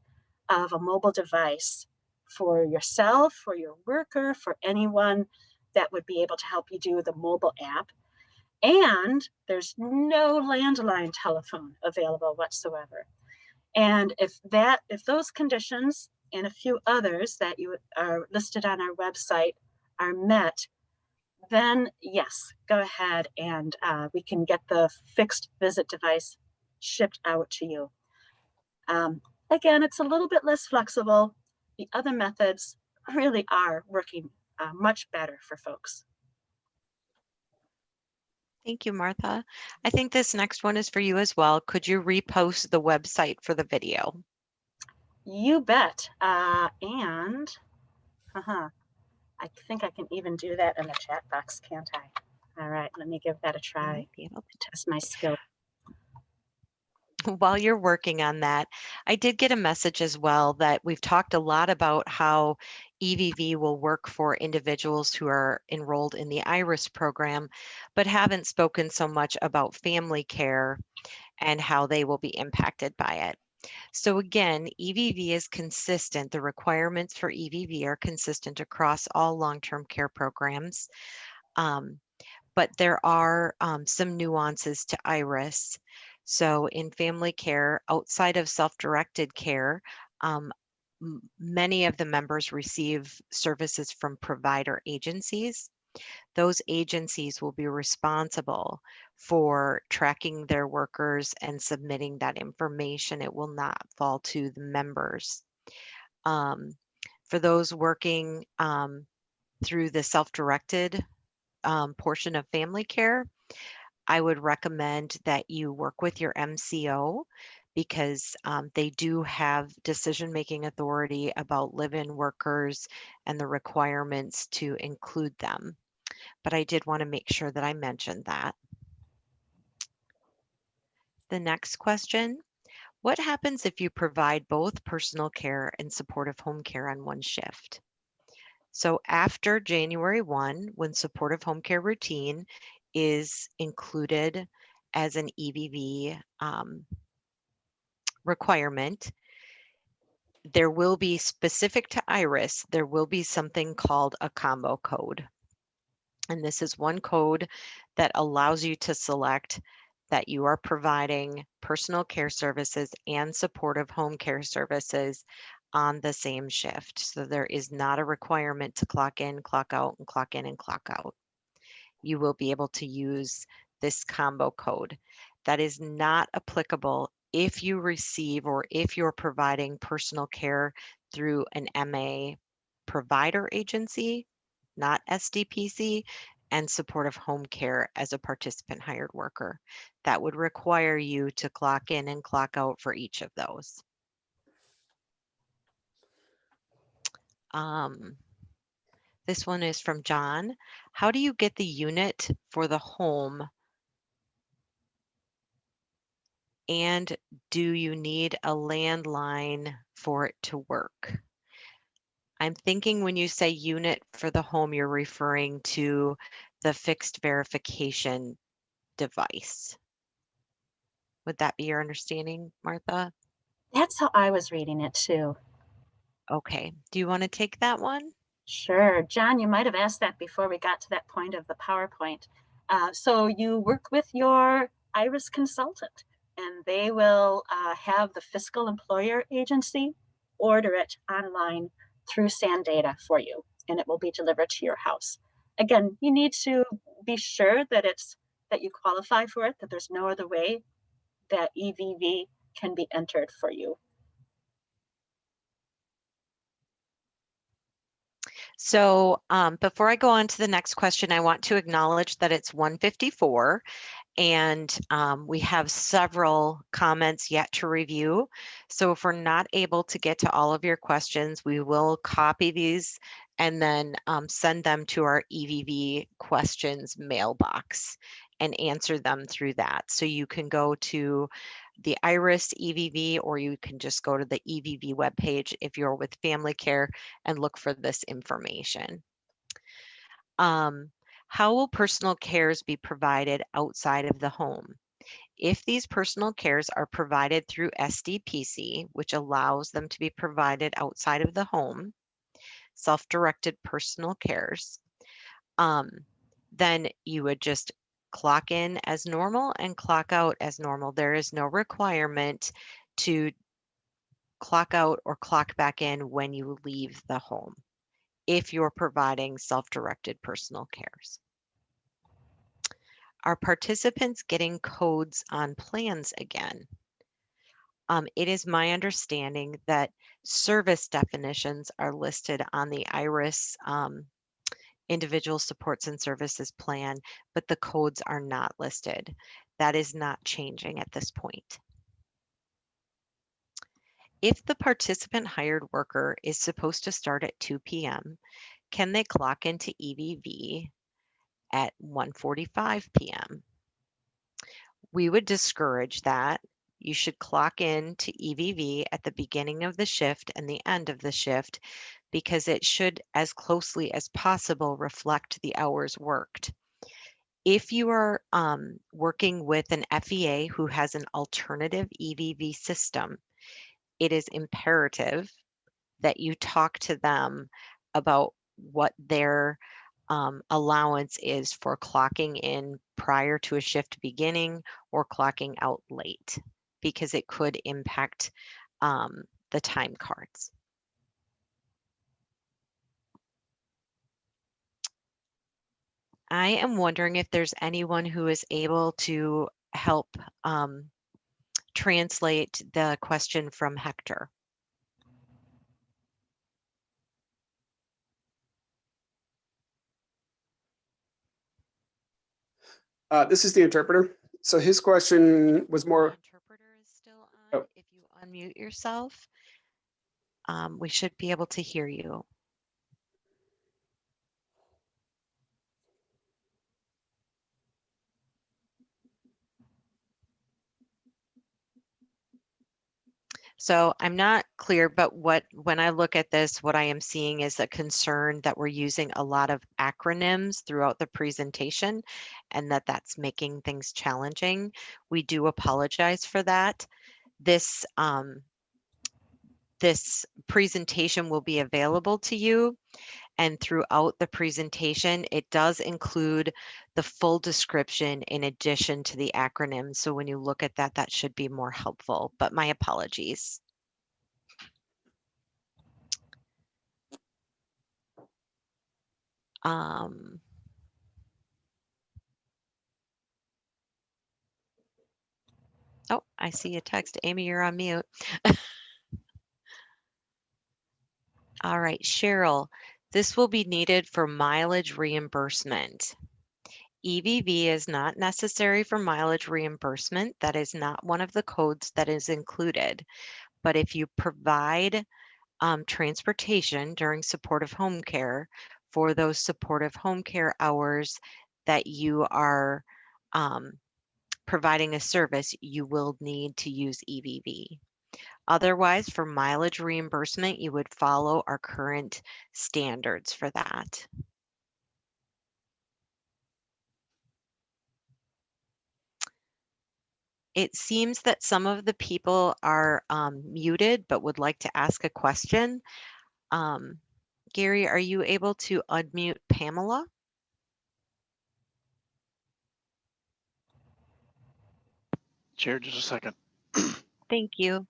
of a mobile device for yourself, for your worker, for anyone that would be able to help you do the mobile app. And there's no landline telephone available whatsoever. And if those conditions and a few others that you are listed on our website are met, then yes, go ahead and we can get the fixed visit device shipped out to you. Again, it's a little bit less flexible. The other methods really are working much better for folks. Thank you, Martha. I think this next one is for you as well. Could you repost the website for the video? You bet. I think I can even do that in the chat box, can't I? All right, let me give that a try to test my skill. While you're working on that, I did get a message as well that we've talked a lot about how EVV will work for individuals who are enrolled in the IRIS program, but haven't spoken so much about family care and how they will be impacted by it. So again, EVV is consistent. The requirements for EVV are consistent across all long-term care programs, but there are some nuances to IRIS. So in family care, outside of self-directed care, many of the members receive services from provider agencies. Those agencies will be responsible for tracking their workers and submitting that information. It will not fall to the members. For those working through the self-directed portion of family care, I would recommend that you work with your MCO because they do have decision-making authority about live-in workers and the requirements to include them. But I did want to make sure that I mentioned that. The next question, what happens if you provide both personal care and supportive home care on one shift? So after January 1, when supportive home care routine is included as an EVV requirement, there will be specific to IRIS, there will be something called a combo code. And this is one code that allows you to select that you are providing personal care services and supportive home care services on the same shift. So there is not a requirement to clock in, clock out, and clock in and clock out. You will be able to use this combo code. That is not applicable if you receive or if you're providing personal care through an MA provider agency, not SDPC, and supportive home care as a participant hired worker. That would require you to clock in and clock out for each of those. This one is from John. How do you get the unit for the home? And do you need a landline for it to work? I'm thinking when you say unit for the home, you're referring to the fixed verification device. Would that be your understanding, Martha? That's how I was reading it too. Okay. Do you want to take that one? Sure. John, you might have asked that before we got to that point of the PowerPoint. So you work with your IRIS consultant, and they will have the fiscal employer agency order it online through SANdata for you, and it will be delivered to your house. Again, you need to be sure that you qualify for it, that there's no other way that EVV can be entered for you. So before I go on to the next question, I want to acknowledge that it's 1:54 and we have several comments yet to review. So if we're not able to get to all of your questions, we will copy these and then send them to our EVV questions mailbox and answer them through that. So you can go to the IRIS EVV, or you can just go to the EVV webpage if you're with Family Care and look for this information. How will personal cares be provided outside of the home? If these personal cares are provided through SDPC, which allows them to be provided outside of the home, self-directed personal cares, then you would just clock in as normal and clock out as normal. There is no requirement to clock out or clock back in when you leave the home if you're providing self-directed personal cares. Are participants getting codes on plans again? It is my understanding that service definitions are listed on the IRIS Individual Supports and Services Plan, but the codes are not listed. That is not changing at this point. If the participant hired worker is supposed to start at 2 p.m., can they clock into EVV at 1:45 p.m.? We would discourage that. You should clock in to EVV at the beginning of the shift and the end of the shift because it should, as closely as possible, reflect the hours worked. If you are working with an FEA who has an alternative EVV system, it is imperative that you talk to them about what their allowance is for clocking in prior to a shift beginning or clocking out late, because it could impact the time cards. I am wondering if there's anyone who is able to help translate the question from Hector. This is the interpreter. So his question was more. The interpreter is still on. Oh. If you unmute yourself, we should be able to hear you. So I'm not clear, but when I look at this, what I am seeing is a concern that we're using a lot of acronyms throughout the presentation and that's making things challenging. We do apologize for that. This presentation will be available to you, and throughout the presentation, it does include the full description in addition to the acronyms. So when you look at that, that should be more helpful, but my apologies. Oh, I see a text. Amy, you're on mute. All right, Cheryl, this will be needed for mileage reimbursement. EVV is not necessary for mileage reimbursement. That is not one of the codes that is included. But if you provide transportation during supportive home care for those supportive home care hours that you are providing a service, you will need to use EVV. Otherwise, for mileage reimbursement, you would follow our current standards for that. It seems that some of the people are muted but would like to ask a question. Gary, are you able to unmute Pamela? Chair, just a second. Thank you.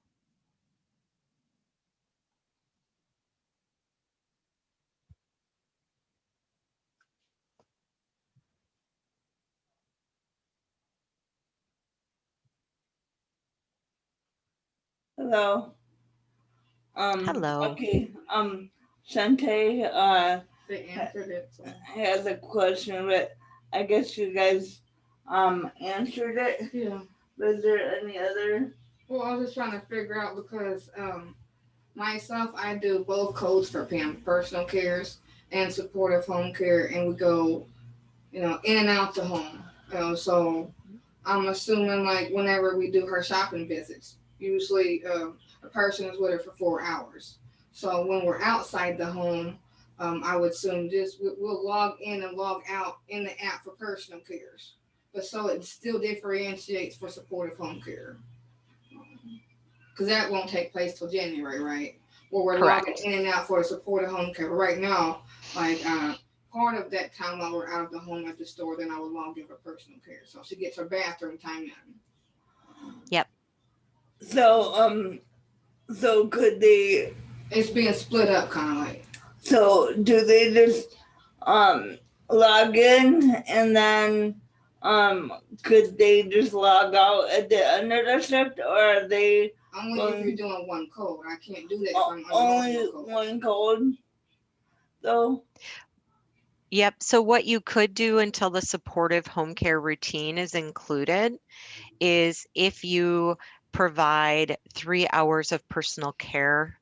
Hello. Hello. Okay. Shante, They answered it. So. has a question, but I guess you guys, answered it. Yeah. Was there any other? Well, I was just trying to figure out because myself, I do both codes for Pam, personal cares and supportive home care, and we go, in and out the home. So I'm assuming like whenever we do her shopping visits, usually a person is with her for 4 hours. So when we're outside the home, I would assume we'll log in and log out in the app for personal cares. But so it still differentiates for supportive home care. Because that won't take place till January, right? Where we're Correct. logging in and out for supportive home care. But right now, like part of that time while we're out of the home at the store, then I will log in for personal care. So she gets her bathroom time in. Yep. So could they? It's being split up kind of like. So do they just log in and then could they just log out at the end of the shift, or are they Only if you're doing one code. I can't do that if I'm only multiple codes. one code? So Yep. So what you could do until the supportive home care routine is included is if you provide 3 hours of personal care,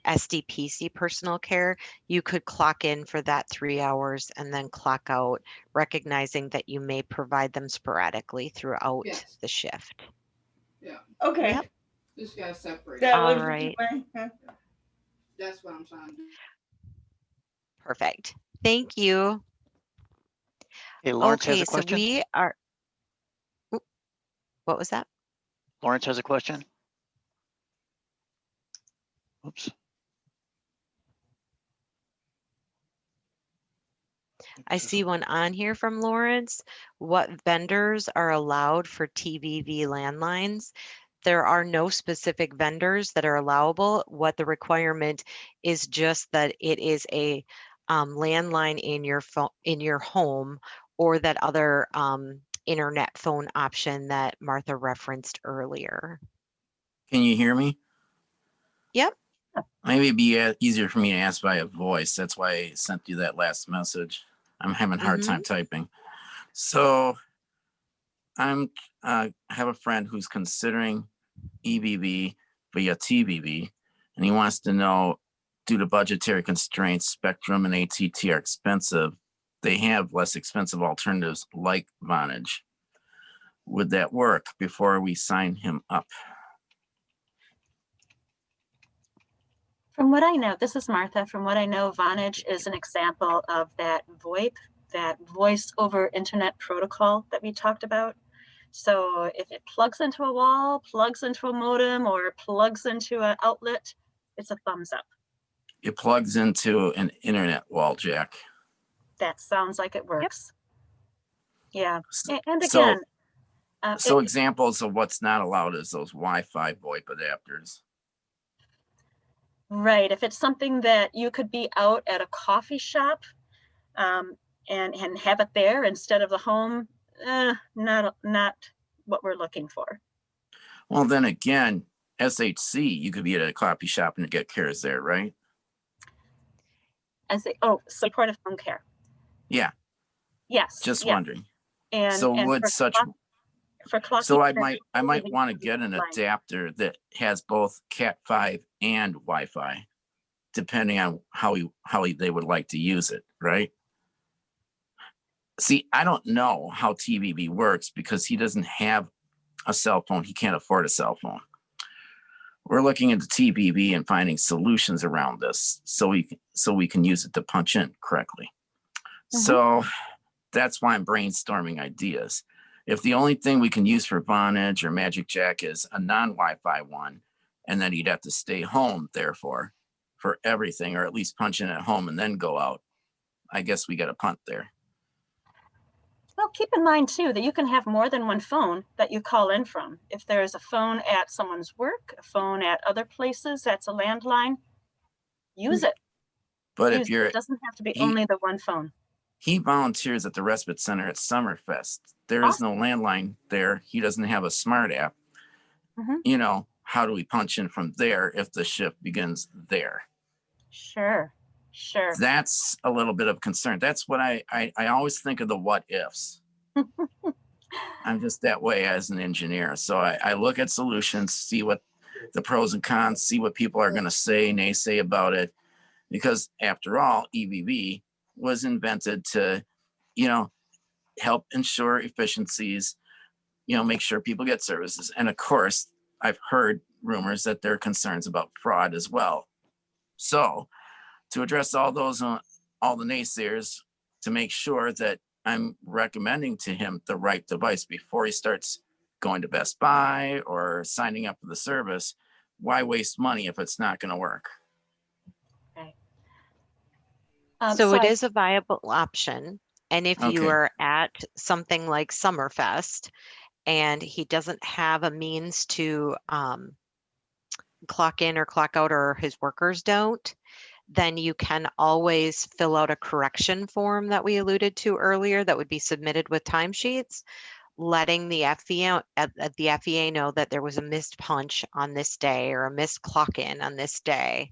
SDPC personal care, you could clock in for that 3 hours and then clock out, recognizing that you may provide them sporadically throughout Yes. the shift. Yeah. okay, Yep. Just gotta separate. that All was right. That's what I'm trying to do. Perfect. Thank you. Hey, Lawrence has Okay, a so question. we are, oop, what was that? Lawrence has a question. Oops. I see one on here from Lawrence. What vendors are allowed for TVV landlines? There are no specific vendors that are allowable. What the requirement is just that it is a landline in your phone, in your home, or that other internet phone option that Martha referenced earlier. Can you hear me? Yep. Maybe it'd be easier for me to ask by a voice. That's why I sent you that last message. I'm having a hard time typing. So I have a friend who's considering EVV via TVV, and he wants to know, due to budgetary constraints, Spectrum and ATT are expensive. They have less expensive alternatives like Vonage. Would that work before we sign him up? From what I know, this is Martha. From what I know, Vonage is an example of that VoIP, that voice over internet protocol that we talked about. So if it plugs into a wall, plugs into a modem, or plugs into an outlet, it's a thumbs up. It plugs into an internet wall jack. That sounds like it works. Yep. Yeah. And So, again, examples of what's not allowed is those Wi-Fi VoIP adapters. Right. If it's something that you could be out at a coffee shop and have it there instead of the home, not what we're looking for. Well, then again, SHC, you could be at a coffee shop and get cares there, right? Supportive home care. Yeah. Yes. Just yeah. wondering. And so and would such for clocking, so I might want to get an adapter that has both Cat5 and Wi-Fi, depending on how they would like to use it, right? See, I don't know how TVB works because he doesn't have a cell phone. He can't afford a cell phone. We're looking into TVB and finding solutions around this so we can use it to punch in correctly. So that's why I'm brainstorming ideas. If the only thing we can use for Vonage or Magic Jack is a non-Wi-Fi one, and then he'd have to stay home, therefore, for everything, or at least punch in at home and then go out, I guess we got a punt there. Well, keep in mind too that you can have more than one phone that you call in from. If there's a phone at someone's work, a phone at other places, that's a landline, use it. But Use if you're, it doesn't have to be only the one phone. he volunteers at the Respite Center at Summerfest. There is no landline there. He doesn't have a smart app. You know, how do we punch in from there if the shift begins there? Sure. That's a little bit of concern. That's what I always think of the what ifs. I'm just that way as an engineer. So I look at solutions, see what the pros and cons, see what people are going to say, naysay about it. Because after all, EVV was invented to, you know, help ensure efficiencies, you know, make sure people get services. And of course, I've heard rumors that there are concerns about fraud as well. So to address all those, all the naysayers, to make sure that I'm recommending to him the right device before he starts going to Best Buy or signing up for the service, why waste money if it's not going to work? Okay. So it is a viable option. And if you Okay. are at something like Summerfest and he doesn't have a means to clock in or clock out, or his workers don't, then you can always fill out a correction form that we alluded to earlier that would be submitted with timesheets, letting the FEA know that there was a missed punch on this day or a missed clock in on this day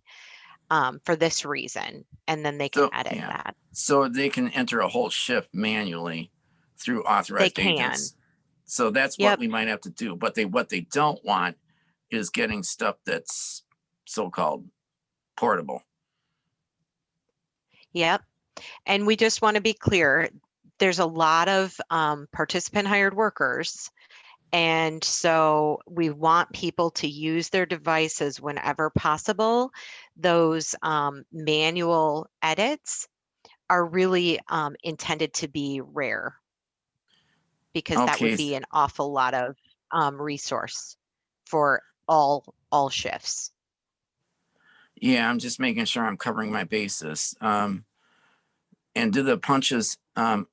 for this reason, and then they can edit that. So they can enter a whole shift manually through authorized agents. So that's what we might have to do. But what they don't want is getting stuff that's so-called portable. Yep. And we just want to be clear, there's a lot of participant hired workers. And so we want people to use their devices whenever possible. Those manual edits are really intended to be rare, because that would be an awful lot of resource for all shifts. Yeah, I'm just making sure I'm covering my bases. And do the punches on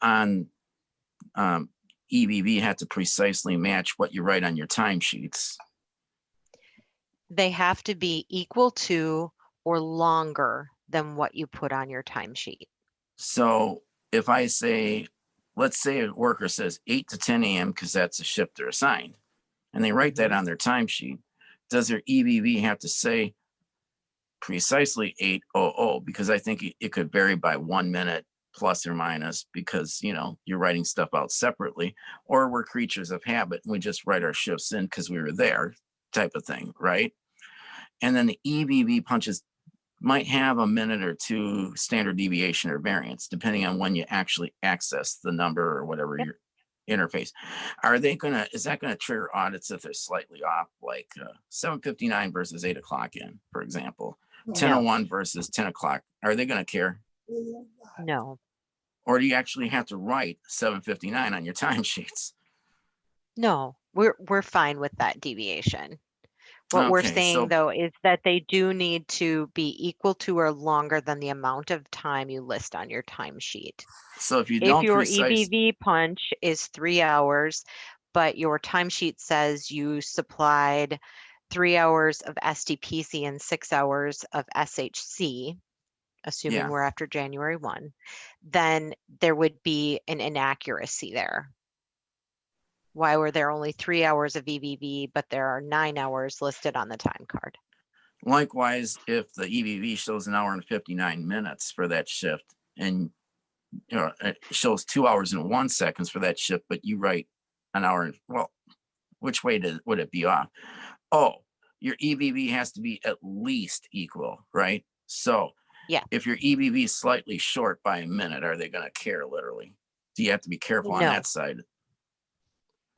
EVV have to precisely match what you write on your timesheets? They have to be equal to or longer than what you put on your timesheet. So if I say, let's say a worker says 8 to 10 a.m. because that's a shift they're assigned, and they write that on their timesheet, does their EVV have to say precisely 8:00? Because I think it could vary by 1 minute plus or minus, because, you know, you're writing stuff out separately, or we're creatures of habit and we just write our shifts in because we were there, type of thing, right? And then the EVV punches might have a minute or two standard deviation or variance, depending on when you actually access the number or whatever your interface. Is that gonna trigger audits if they're slightly off, like 7:59 versus 8 o'clock in, for example, 10:01 versus 10 o'clock? Are they gonna care? No. Or do you actually have to write 7:59 on your timesheets? No, we're fine with that deviation. What we're saying, though, is that they do need to be equal to or longer than the amount of time you list on your timesheet. So if your EVV punch is 3 hours, but your timesheet says you supplied 3 hours of SDPC and 6 hours of SHC, assuming we're after January 1, then there would be an inaccuracy there. Why were there only 3 hours of EVV, but there are 9 hours listed on the time card? Likewise, if the EVV shows 1 hour and 59 minutes for that shift, and you know it shows 2 hours and 1 second for that shift, but you write an hour and, well, which way would it be off? Oh, your EVV has to be at least equal, right? So Yeah. If your EVV is slightly short by a minute, are they going to care literally? Do you have to be careful on No. that side?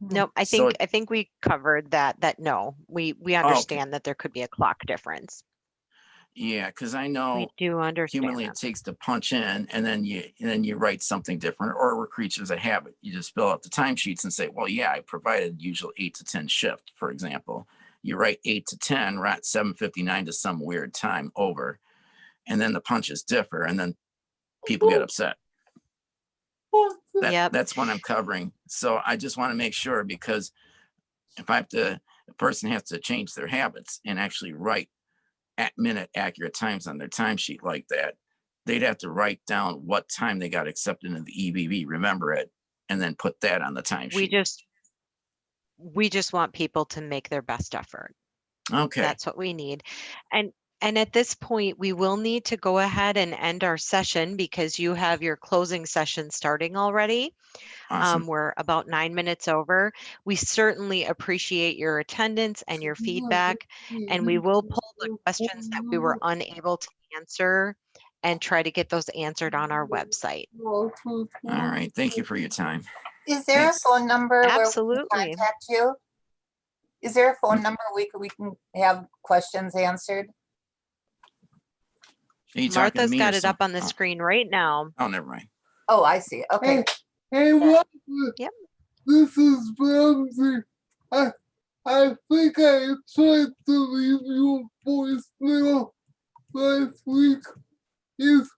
No, I So- think we covered that no, we understand that there could be a clock difference. Yeah, because I know We do understand humanly that. it takes to punch in and then you write something different, or we're creatures of habit. You just fill out the timesheets and say, well, yeah, I provided usual 8 to 10 shift, for example. You write 8 to 10, we're at 7:59 to some weird time over, and then the punches differ, and then people get upset. Yep. That's what I'm covering. So I just want to make sure, because if I have to, a person has to change their habits and actually write at minute accurate times on their timesheet like that, they'd have to write down what time they got accepted in the EVV, remember it, and then put that on the timesheet. We just want people to make their best effort. Okay. That's what we need. And at this point, we will need to go ahead and end our session because you have your closing session starting already. Awesome. We're about 9 minutes over. We certainly appreciate your attendance and your feedback, and we will pull the questions that we were unable to answer and try to get those answered on our website. All right. Thank you for your time. Is there Thanks. a phone number where we Absolutely. can contact you? Is there a phone number we can have questions answered? Are you talking to Martha's me got or it up on the oh, screen right now. Oh, never mind. Oh, I see. Okay. Hey, what? Yep. This is Ramsey. I think I tried to leave you a voicemail last week. Is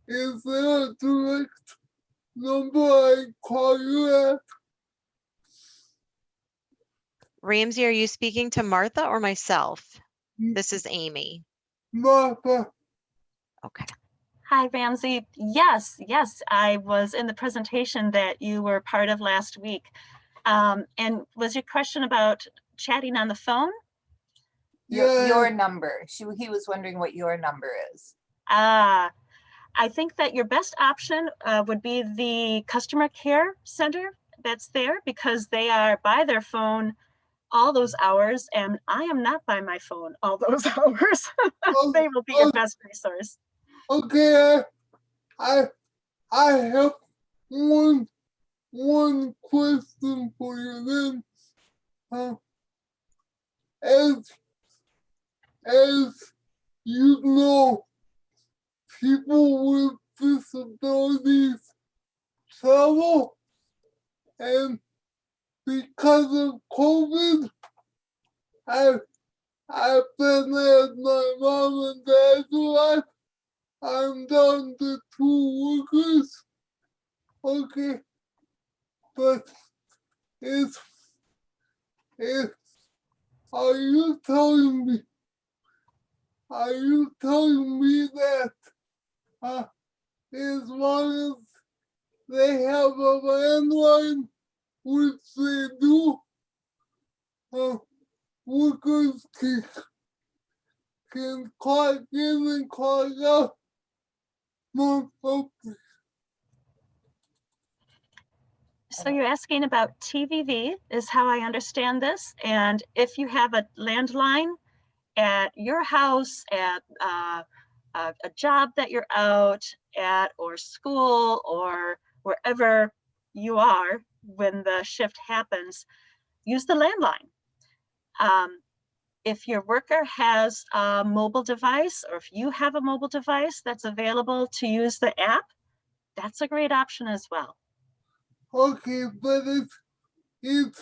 there a direct number I call you at? Ramsey, are you speaking to Martha or myself? This is Amy. Martha. Okay. Hi, Ramsey. Yes, I was in the presentation that you were part of last week. And was your question about chatting on the phone? Your number. He was wondering what your number is. I think that your best option would be the customer care center that's there, because they are by their phone all those hours, and I am not by my phone all those hours. They will be your best resource. Okay, I have one question for you then. As you know, people with disabilities travel, and because of COVID, I've been at my mom and dad's life. I'm down to 2 workers. Okay, but are you telling me that as long as they have a landline, which they do, workers can clock in and clock out? So you're asking about TVV is how I understand this. And if you have a landline at your house, at a job that you're out at, or school, or wherever you are when the shift happens, use the landline. If your worker has a mobile device, or if you have a mobile device that's available to use the app, that's a great option as well. Okay, but it's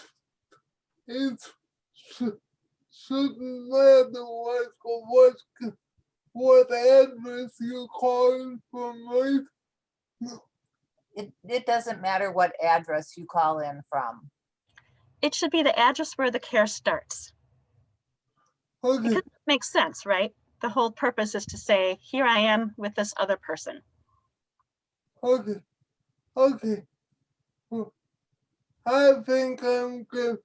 shouldn't matter what address you're calling from, right? It doesn't matter what address you call in from. It should be the address where the care starts. Okay. Because it makes sense, right? The whole purpose is to say, here I am with this other person. Okay. Well, I think I'm good.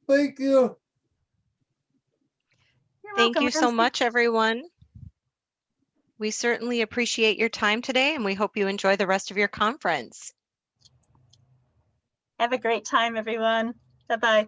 Thank you. Thank you so much, everyone. We certainly appreciate your time today, and we hope you enjoy the rest of your conference. Have a great time, everyone. Bye-bye.